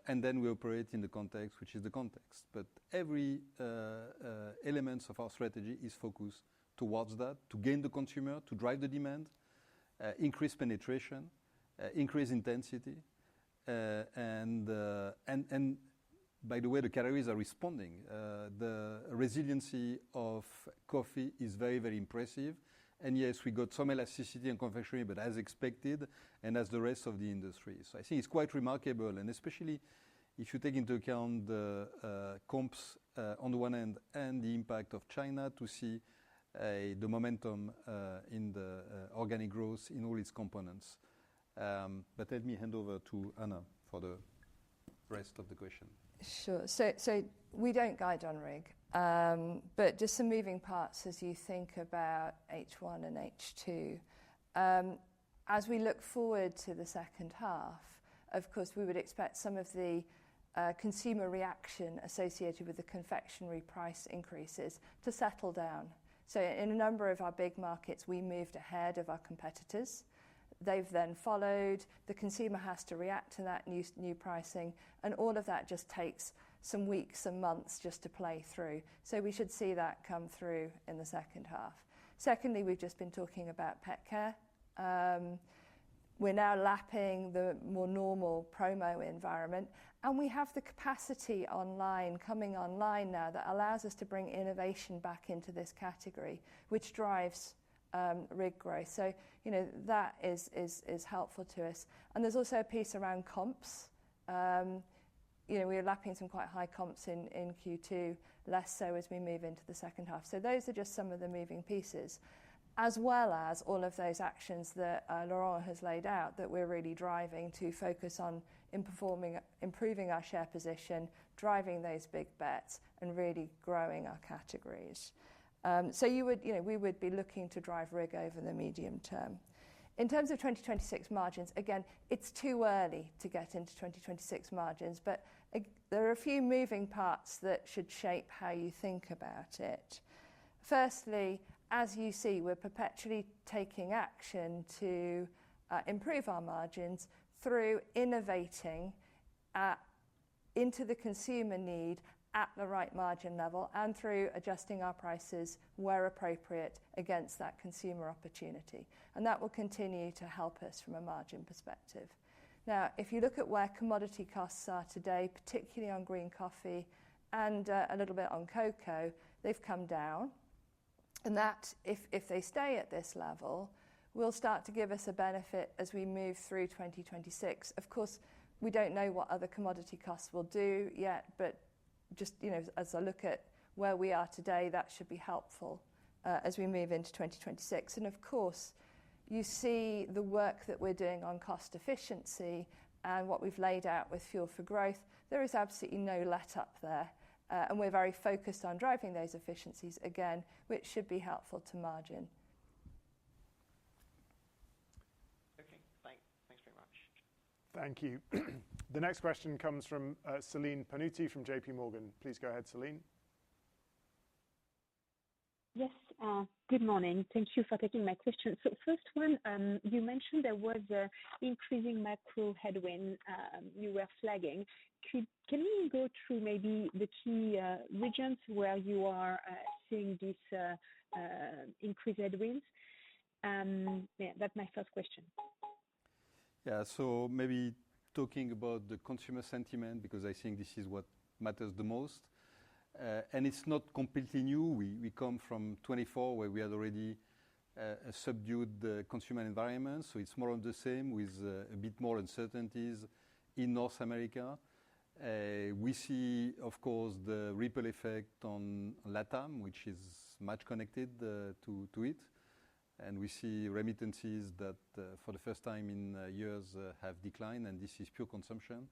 Speaker 2: And then we operate in the context, which is the context. But every element of our strategy is focused towards that, to gain the consumer, to drive the demand, increase penetration, increase intensity. And by the way, the categories are responding. The resiliency of coffee is very, very impressive. And yes, we got some elasticity in confectionery, but as expected, and as the rest of the industry. So I think it's quite remarkable, and especially if you take into account the comps on the one hand and the impact of China, to see the momentum in the organic growth in all its components. But let me hand over to Anna for the rest of the question.
Speaker 3: Sure. So we don't guide on RIG, but just some moving parts as you think about H1 and H2. As we look forward to the second half, of course, we would expect some of the consumer reaction associated with the confectionery price increases to settle down. So in a number of our big markets, we moved ahead of our competitors. They've then followed. The consumer has to react to that new pricing, and all of that just takes some weeks and months just to play through. So we should see that come through in the second half. Secondly, we've just been talking about pet care. We're now lapping the more normal promo environment, and we have the capacity coming online now that allows us to bring innovation back into this category, which drives RIG growth. So, that is helpful to us. And there's also a piece around comps. We're lapping some quite high comps in Q2, less so as we move into the second half. So those are just some of the moving pieces, as well as all of those actions that Laurent has laid out that we're really driving to focus on improving our share position, driving those big bets, and really growing our categories. So we would be looking to drive RIG over the medium term. In terms of 2026 margins, again, it's too early to get into 2026 margins, but there are a few moving parts that should shape how you think about it. Firstly, as you see, we're perpetually taking action to improve our margins through innovating into the consumer need at the right margin level, and through adjusting our prices where appropriate against that consumer opportunity. And that will continue to help us from a margin perspective. Now, if you look at where commodity costs are today, particularly on green coffee and a little bit on cocoa, they've come down. And that, if they stay at this level, will start to give us a benefit as we move through 2026. Of course, we don't know what other commodity costs will do yet, but just, as I look at where we are today, that should be helpful as we move into 2026. And of course, you see the work that we're doing on cost efficiency and what we've laid out with Fuel for Growth. There is absolutely no let up there. And we're very focused on driving those efficiencies again, which should be helpful to margin.
Speaker 9: Okay, thanks very much.
Speaker 1: Thank you. The next question comes from Celine Pannuti from JP Morgan. Please go ahead, Celine.
Speaker 10: Yes, good morning. Thank you for taking my question. So first one, you mentioned there was increasing macro headwind you were flagging. Can we go through maybe the key regions where you are seeing this increased headwinds? That's my first question.
Speaker 2: Yeah, so maybe talking about the consumer sentiment, because I think this is what matters the most. And it's not completely new. We come from 24, where we had already a subdued consumer environment. So it's more of the same, with a bit more uncertainties in North America. We see, of course, the ripple effect on LATAM, which is much connected to it. And we see remittances that for the first time in years have declined, and this is pure consumption.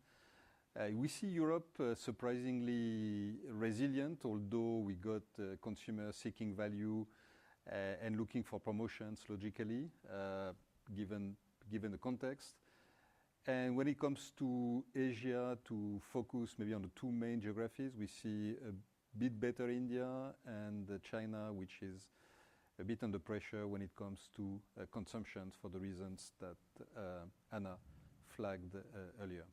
Speaker 2: We see Europe surprisingly resilient, although we got consumers seeking value and looking for promotions logically, given the context. And when it comes to Asia, to focus maybe on the two main geographies, we see a bit better India and China, which is a bit under pressure when it comes to consumption for the reasons that Anna flagged earlier.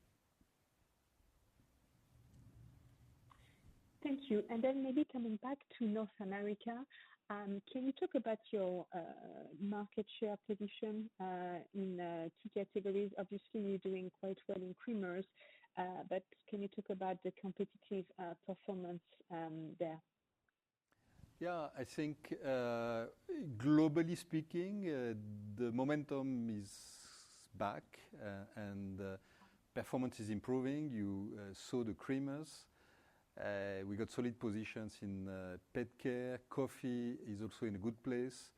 Speaker 10: Thank you. And then maybe coming back to North America, can you talk about your market share position in key categories? Obviously, you're doing quite well in creamers, but can you talk about the competitive performance there?
Speaker 2: Yeah, I think globally speaking, the momentum is back and performance is improving. You saw the creamers. We got solid positions in pet care. Coffee is also in a good place.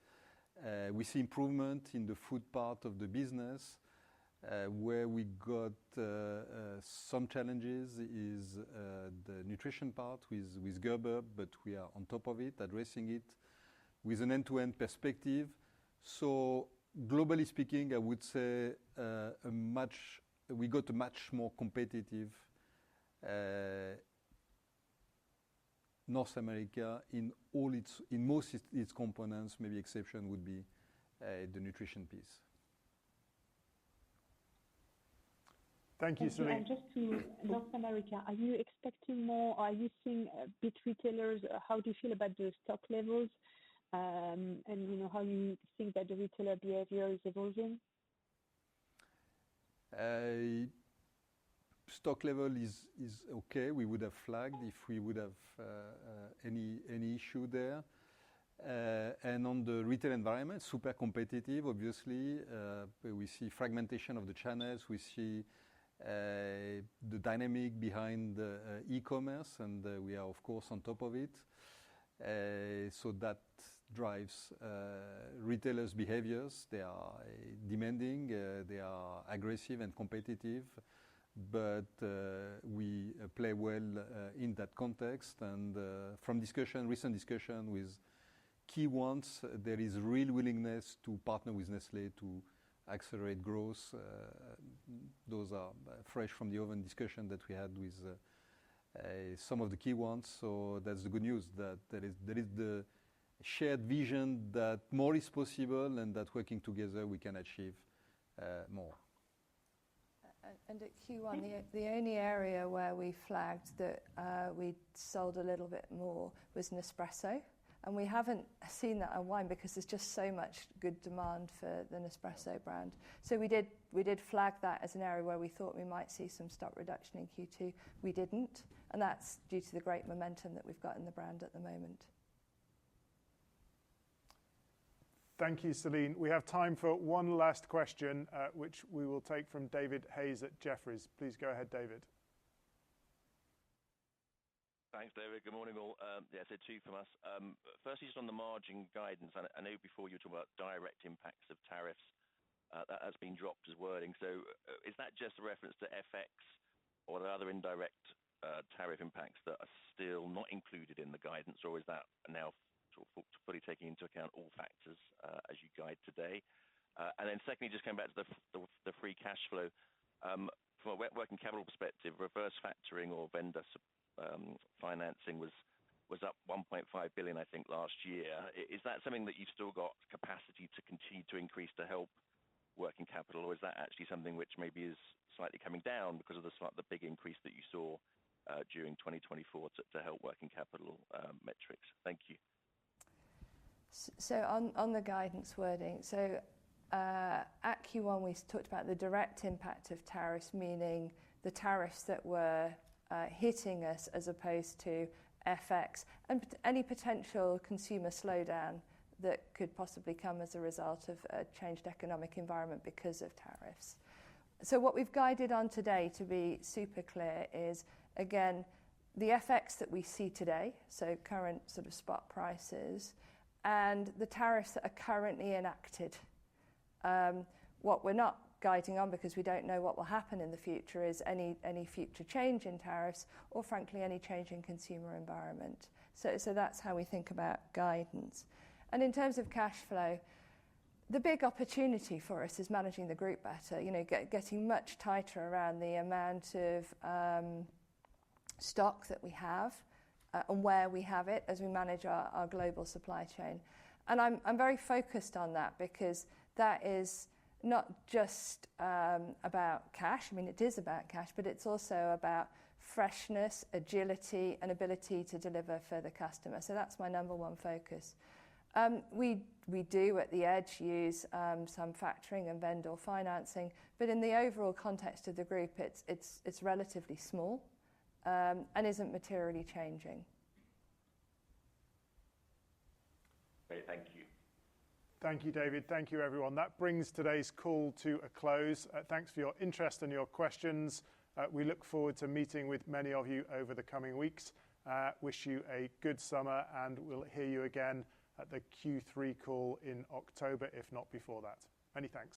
Speaker 2: We see improvement in the food part of the business. Where we got some challenges is the nutrition part with Gerber, but we are on top of it, addressing it with an end-to-end perspective. So globally speaking, I would say we got a much more competitive North America in most its components. Maybe exception would be the nutrition piece.
Speaker 1: Thank you, Celine.
Speaker 10: And just to North America, are you expecting more? Are you seeing big retailers? How do you feel about the stock levels? And how you think that the retailer behavior is evolving?
Speaker 2: Stock level is okay. We would have flagged if we would have any issue there. And on the retail environment, super competitive, obviously. We see fragmentation of the channels. We see the dynamic behind e-commerce, and we are, of course, on top of it. So that drives retailers' behaviors. They are demanding, they are aggressive and competitive, but we play well in that context. And from recent discussion with key ones, there is real willingness to partner with Nestle to accelerate growth. Those are fresh from the oven discussion that we had with some of the key ones. So that's the good news, that there is the shared vision that more is possible and that working together we can achieve more.
Speaker 3: And at Q1, the only area where we flagged that we sold a little bit more was Nespresso. And we haven't seen that unwind because there's just so much good demand for the Nespresso brand. So we did flag that as an area where we thought we might see some stock reduction in Q2. We didn't, and that's due to the great momentum that we've got in the brand at the moment.
Speaker 1: Thank you, Celine. We have time for one last question, which we will take from David Hayes at Jefferies. Please go ahead, David.
Speaker 11: Thanks, David. Good morning, all. So two from us. Firstly, just on the margin guidance, I know before you were talking about direct impacts of tariffs. That has been dropped as wording. So is that just a reference to FX or the other indirect tariff impacts that are still not included in the guidance, or is that now sort of fully taking into account all factors as you guide today? And then secondly, just coming back to the free cash flow. From a working capital perspective, reverse factoring or vendor financing was up 1.5 billion, I think, last year. Is that something that you've still got capacity to continue to increase to help working capital, or is that actually something which maybe is slightly coming down because of the big increase that you saw during 2024 to help working capital metrics? Thank you.
Speaker 3: So on the guidance wording, so at Q1 we talked about the direct impact of tariffs, meaning the tariffs that were hitting us as opposed to FX and any potential consumer slowdown that could possibly come as a result of a changed economic environment because of tariffs. So what we've guided on today, to be super clear, is, again, the FX that we see today, so current sort of spot prices, and the tariffs that are currently enacted. What we're not guiding on, because we don't know what will happen in the future, is any future change in tariffs, or frankly any change in consumer environment. So that's how we think about guidance. And in terms of cash flow, the big opportunity for us is managing the group better, getting much tighter around the amount of stock that we have and where we have it as we manage our global supply chain. And I'm very focused on that, because that is not just about cash. I mean, it is about cash, but it's also about freshness, agility, and ability to deliver for the customer. So that's my number one focus. We do at the edge use some factoring and vendor financing, but in the overall context of the group, it's relatively small and isn't materially changing.
Speaker 11: Great, thank you.
Speaker 1: Thank you, David. Thank you, everyone. That brings today's call to a close. Thanks for your interest and your questions. We look forward to meeting with many of you over the coming weeks. Wish you a good summer, and we'll hear you again at the Q3 call in October, if not before that. Many thanks.